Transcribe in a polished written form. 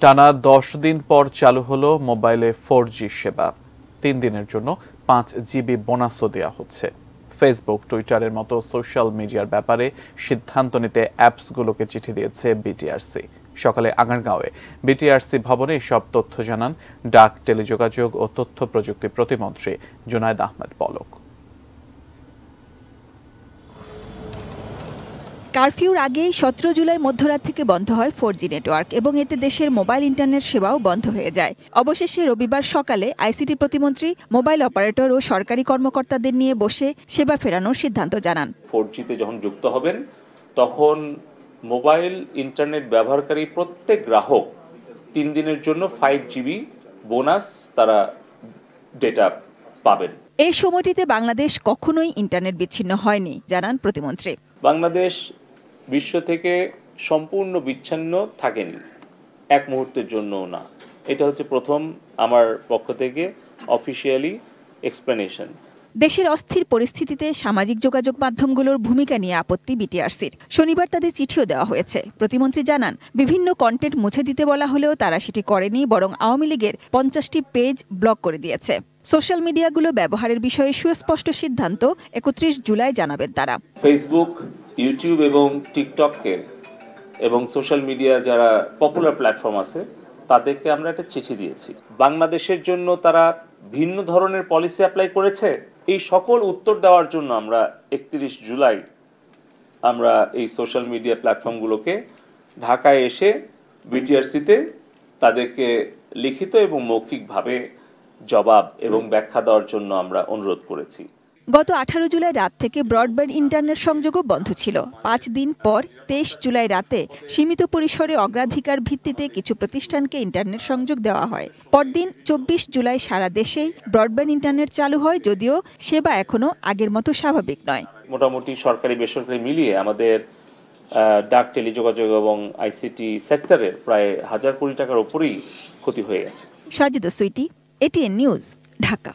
টানা 10 দিন পর চালু হলো মোবাইলে 4G সেবা। 3 দিনের জন্য 5 জিবি বোনাসও দেওয়া হচ্ছে। ফেসবুক, টুইটারের মতো সোশ্যাল মিডিয়ার ব্যাপারে সিদ্ধান্ত নিতে অ্যাপসগুলোকে চিঠি দিয়েছে বিটিআরসি। সকালে আগারগাঁওয়ে বিটিআরসি ভবনে এসব তথ্য জানান ডাক, টেলিযোগাযোগ ও তথ্য প্রযুক্তি প্রতিমন্ত্রী জুনায়েদ আহমেদ পলক। কারফিউর আগেই 17 জুলাই মধ্যরাত থেকে বন্ধ হয় 4G নেটওয়ার্ক এবং এতে দেশের মোবাইল ইন্টারনেট সেবাও বন্ধ হয়ে যায়। অবশেষে রবিবার সকালে আইসিটি প্রতিমন্ত্রী মোবাইল অপারেটর ও সরকারি কর্মকর্তাদের নিয়ে বসে সেবা ফেরানোর সিদ্ধান্ত জানান। 4G-তে যখন যুক্ত হবেন তখন মোবাইল ইন্টারনেট ব্যবহারকারী প্রত্যেক গ্রাহক 3 দিনের জন্য 5 জিবি বোনাস তারা ডেটা পাবেন। এই সময়টিতে বাংলাদেশ কখনোই ইন্টারনেট বিচ্ছিন্ন হয়নি, জানান প্রতিমন্ত্রী। বাংলাদেশ বিশ্ব থেকে সম্পূর্ণ বিচ্ছিন্ন থাকেনি, এক মুহূর্তের জন্যও না। এটা হচ্ছে প্রথম আমার পক্ষ থেকে অফিসিয়ালি এক্সপ্লেনেশন। দেশের অস্থির পরিস্থিতিতে সামাজিক যোগাযোগ মাধ্যমগুলোর ভূমিকা নিয়ে আপত্তি বিটিআরসির। শনিবার তাদের চিঠিও দেওয়া হয়েছে। প্রতিমন্ত্রী জানান, বিভিন্ন কন্টেন্ট মুছে দিতে বলা হলেও তারা সেটি করেনি, বরং আওয়ামী লীগের 50টি পেজ ব্লক করে দিয়েছে। সোশ্যাল মিডিয়াগুলো ব্যবহারের বিষয়ে সুস্পষ্ট সিদ্ধান্ত 31 জুলাই জানাবেন তারা। ফেসবুক, ইউটিউব এবং টিকটককে এবং সোশ্যাল মিডিয়া যারা পপুলার প্ল্যাটফর্ম আছে তাদেরকে আমরা একটা চিঠি দিয়েছি। বাংলাদেশের জন্য তারা ভিন্ন ধরনের পলিসি অ্যাপ্লাই করেছে। এই সকল উত্তর দেওয়ার জন্য আমরা 31 জুলাই আমরা এই সোশ্যাল মিডিয়া প্ল্যাটফর্মগুলোকে ঢাকায় এসে বিটিআরসিতে তাদেরকে লিখিত এবং মৌখিকভাবে জবাব এবং ব্যাখ্যা দেওয়ার জন্য আমরা অনুরোধ করেছি। গত 18 জুলাই রাত থেকে ব্রডব্যান্ড ইন্টারনেট সংযোগও বন্ধ ছিল। 5 দিন পর 23 জুলাই রাতে সীমিত পরিসরে অগ্রাধিকার ভিত্তিতে কিছু প্রতিষ্ঠানকে ইন্টারনেট সংযোগ দেওয়া হয়। পরদিন 24 জুলাই সারা দেশেই ব্রডব্যান্ড ইন্টারনেট চালু হয়, যদিও সেবা এখনো আগের মতো স্বাভাবিক নয়। মোটামুটি সরকারি বেসরকারি মিলিয়ে আমাদের ডাক, টেলিযোগাযোগ এবং আইসিটি সেক্টরের প্রায় 1000 কোটি টাকার উপরেই ক্ষতি হয়ে গেছে। Sajida Sweety, ATN news, Dhaka.